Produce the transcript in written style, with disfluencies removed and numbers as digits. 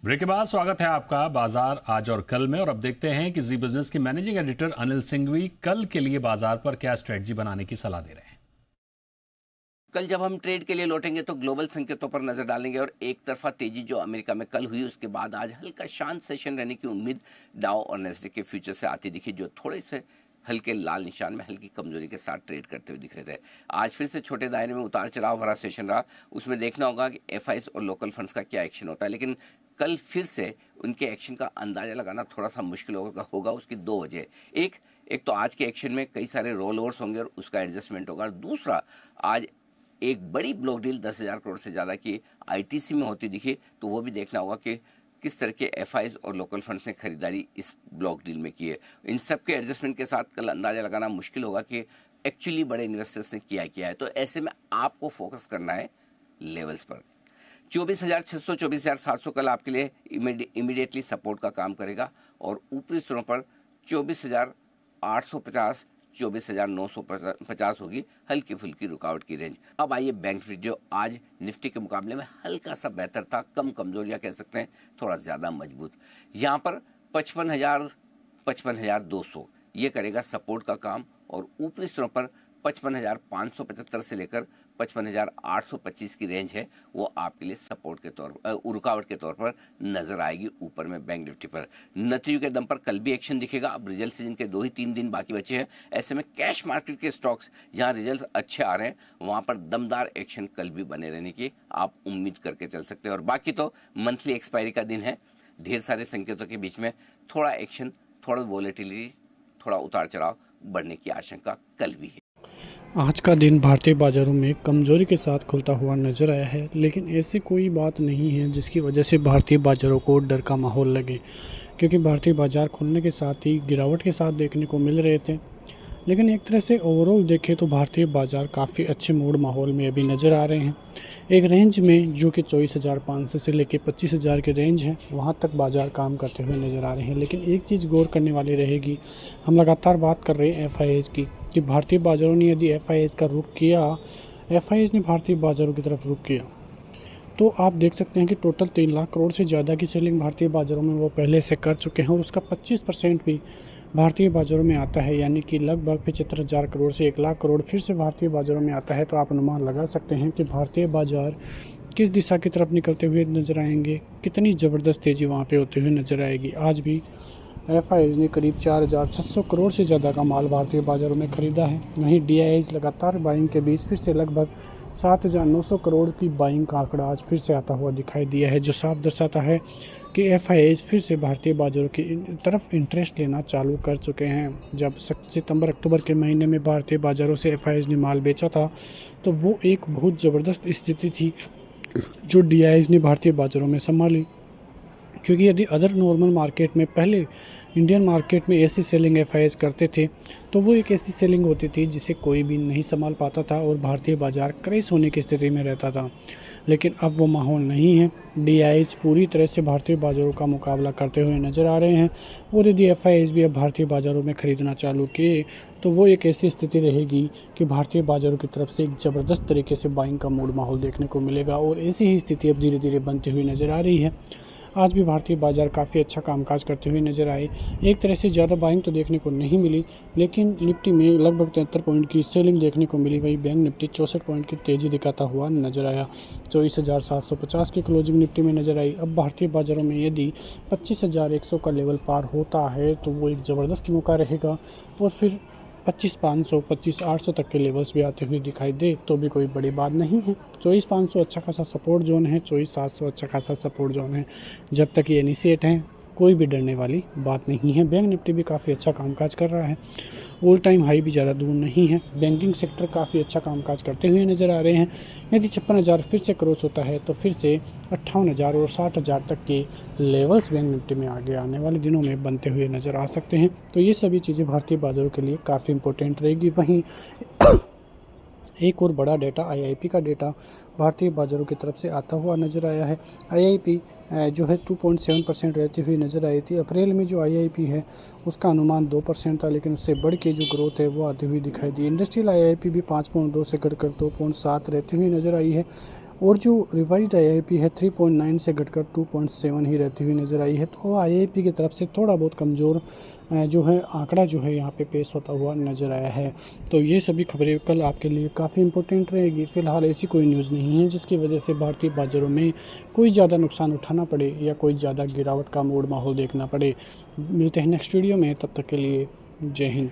Break के बाद स्वागत है आपका बाजार आज और कल में। और अब देखते हैं कि जी बिजनेस के मैनेजिंग एडिटर अनिल सिंघवी कल के लिए बाजार पर क्या स्ट्रेटजी बनाने की सलाह दे रहे हैं। कल जब हम ट्रेड के लिए लौटेंगे तो ग्लोबल संकेतों पर नजर डालेंगे और एक तरफा तेजी जो अमेरिका में कल हुई उसके बाद आज हल्का शांत सेशन रहने की उम्मीद डाउ और नेस्डैक के फ्यूचर से आती दिखी, जो थोड़े से हल्के लाल निशान में हल्की कमजोरी के साथ ट्रेड करते हुए दिख रहे थे। आज फिर से छोटे दायरे में उतार चढ़ाव भरा सेशन रहा। उसमें देखना होगा कि एफआईज और लोकल फंड्स का क्या एक्शन होता है, लेकिन कल फिर से उनके एक्शन का अंदाजा लगाना थोड़ा सा मुश्किल होगा। उसकी दो वजह, एक तो आज के एक्शन में कई सारे रोल ओवर्स होंगे और उसका एडजस्टमेंट होगा, और दूसरा आज एक बड़ी ब्लॉक डील 10,000 करोड़ से ज़्यादा की आईटीसी में होती दिखी, तो वो भी देखना होगा कि किस तरह के एफआईज और लोकल फंड्स ने खरीदारी इस ब्लॉक डील में की है। इन सब के एडजस्टमेंट के साथ कल अंदाजा लगाना मुश्किल होगा कि एक्चुअली बड़े इन्वेस्टर्स ने किया है। तो ऐसे में आपको फोकस करना है लेवल्स पर। 24,600 24,700 कल आपके लिए इमीडिएटली सपोर्ट का काम करेगा, और ऊपरी स्तरों पर 24,850 24,950 होगी हल्की फुल्की रुकावट की रेंज। अब आइए बैंक निफ्टी, जो आज निफ्टी के मुकाबले में हल्का सा बेहतर था, कम कमजोरियां कह सकते हैं, थोड़ा ज़्यादा मजबूत। यहाँ पर 55,000 55,200 ये करेगा सपोर्ट का काम, और ऊपरी स्तरों पर 55,575 से लेकर 55,825 की रेंज है, वो आपके लिए सपोर्ट के तौर पर रुकावट के तौर पर नजर आएगी ऊपर में बैंक निफ्टी पर। नतीजों के दम पर कल भी एक्शन दिखेगा। अब रिजल्ट सीजन के 2 ही 3 दिन बाकी बचे हैं, ऐसे में कैश मार्केट के स्टॉक्स जहां रिजल्ट अच्छे आ रहे हैं वहां पर दमदार एक्शन कल भी बने रहने की आप उम्मीद करके चल सकते हैं। और बाकी तो मंथली एक्सपायरी का दिन है, ढेर सारे संकेतों के बीच में थोड़ा एक्शन, थोड़ा वॉलेटिलिटी, थोड़ा उतार चढ़ाव बढ़ने की आशंका कल भी है। आज का दिन भारतीय बाज़ारों में कमज़ोरी के साथ खुलता हुआ नज़र आया है, लेकिन ऐसी कोई बात नहीं है जिसकी वजह से भारतीय बाज़ारों को डर का माहौल लगे, क्योंकि भारतीय बाज़ार खुलने के साथ ही गिरावट के साथ देखने को मिल रहे थे। लेकिन एक तरह से ओवरऑल देखें तो भारतीय बाज़ार काफ़ी अच्छे मूड माहौल में अभी नज़र आ रहे हैं। एक रेंज में जो कि 24,500 से लेकर 25,000 की रेंज है, वहाँ तक बाज़ार काम करते हुए नज़र आ रहे हैं। लेकिन एक चीज़ गौर करने वाली रहेगी, हम लगातार बात कर रहे हैं एफआईएस की, कि भारतीय बाज़ारों ने यदि एफआईएस का रुख किया, एफआईएस ने भारतीय बाज़ारों की तरफ रुख किया, तो आप देख सकते हैं कि टोटल 3 लाख करोड़ से ज़्यादा की सेलिंग भारतीय बाज़ारों में वो पहले से कर चुके हैं, और उसका 25% भी भारतीय बाज़ारों में आता है, यानी कि लगभग 75,000 करोड़ से 1 लाख करोड़ फिर से भारतीय बाज़ारों में आता है। तो आप अनुमान लगा सकते हैं कि भारतीय बाज़ार किस दिशा की तरफ निकलते हुए नज़र आएंगे, कितनी ज़बरदस्त तेज़ी वहाँ पे होती हुई नज़र आएगी। आज भी एफआईएस ने करीब 4,600 करोड़ से ज़्यादा का माल भारतीय बाज़ारों में ख़रीदा है। वहीं डीआईआईज लगातार बाइंग के बीच फिर से लगभग 7,900 करोड़ की बाइंग का आंकड़ा आज फिर से आता हुआ दिखाई दिया है, जो साफ दर्शाता है कि एफआईएस फिर से भारतीय बाज़ारों की तरफ इंटरेस्ट लेना चालू कर चुके हैं। जब सितंबर अक्टूबर के महीने में भारतीय बाज़ारों से एफआईएस ने माल बेचा था, तो वो एक बहुत ज़बरदस्त स्थिति थी जो डीआईआईज ने भारतीय बाज़ारों में संभाली। क्योंकि यदि अदर नॉर्मल मार्केट में पहले इंडियन मार्केट में ऐसी सेलिंग एफआईएस करते थे, तो वो एक ऐसी सेलिंग होती थी जिसे कोई भी नहीं संभाल पाता था और भारतीय बाज़ार क्रैश होने की स्थिति में रहता था। लेकिन अब वो माहौल नहीं है। डीआईआईज पूरी तरह से भारतीय बाज़ारों का मुकाबला करते हुए नज़र आ रहे हैं, और यदि एफआईएस भी अब भारतीय बाज़ारों में ख़रीदना चालू किए, तो वो एक ऐसी स्थिति रहेगी कि भारतीय बाज़ारों की तरफ से एक ज़बरदस्त तरीके से बाइंग का मूड माहौल देखने को मिलेगा, और ऐसी ही स्थिति अब धीरे धीरे बनती हुई नज़र आ रही है। आज भी भारतीय बाज़ार काफ़ी अच्छा कामकाज करते हुए नज़र आए। एक तरह से ज़्यादा बाइंग तो देखने को नहीं मिली, लेकिन निफ्टी में लगभग 73 पॉइंट की सेलिंग देखने को मिली। वहीं बैंक निफ्टी 64 पॉइंट की तेज़ी दिखाता हुआ नजर आया। 24,750 की क्लोजिंग निफ्टी में नजर आई। अब भारतीय बाज़ारों में यदि 25,100 का लेवल पार होता है तो वो एक ज़बरदस्त मौका रहेगा, और फिर 25,500 25,800 तक के लेवल्स भी आते हुए दिखाई दे तो भी कोई बड़ी बात नहीं है। 24,500 अच्छा खासा सपोर्ट जोन है, 24,700 अच्छा खासा सपोर्ट जोन है। जब तक ये इनिशिएट हैं कोई भी डरने वाली बात नहीं है। बैंक निफ्टी भी काफ़ी अच्छा कामकाज कर रहा है, ऑल टाइम हाई भी ज़्यादा दूर नहीं है। बैंकिंग सेक्टर काफ़ी अच्छा कामकाज करते हुए नज़र आ रहे हैं। यदि 56,000 फिर से क्रॉस होता है तो फिर से 58,000 और 60,000 तक के लेवल्स बैंक निफ्टी में आगे आने वाले दिनों में बनते हुए नज़र आ सकते हैं। तो ये सभी चीज़ें भारतीय बाज़ारों के लिए काफ़ी इंपॉर्टेंट रहेगी। वहीं एक और बड़ा डेटा आईआईपी का डेटा भारतीय बाज़ारों की तरफ से आता हुआ नज़र आया है। आईआईपी जो है 2.7% रहती हुई नज़र आई थी। अप्रैल में जो आईआईपी है उसका अनुमान 2% था, लेकिन उससे बढ़ के जो ग्रोथ है वो आती हुई दिखाई दी। इंडस्ट्रियल आईआईपी भी 5.2 से घटकर 2.7 रहती हुई नज़र आई है। और जो रिवाइज्ड आईआईपी है 3.9 से घटकर 2.7 ही रहती हुई नज़र आई है। तो आईआईपी की तरफ से थोड़ा बहुत कमज़ोर जो है आंकड़ा जो है यहाँ पे पेश होता हुआ नज़र आया है। तो ये सभी खबरें कल आपके लिए काफ़ी इंपॉर्टेंट रहेगी। फ़िलहाल ऐसी कोई न्यूज़ नहीं है जिसकी वजह से भारतीय बाज़ारों में कोई ज़्यादा नुकसान उठाना पड़े या कोई ज़्यादा गिरावट का मूड माहौल देखना पड़े। मिलते हैं नेक्स्ट वीडियो में, तब तक के लिए जय हिंद।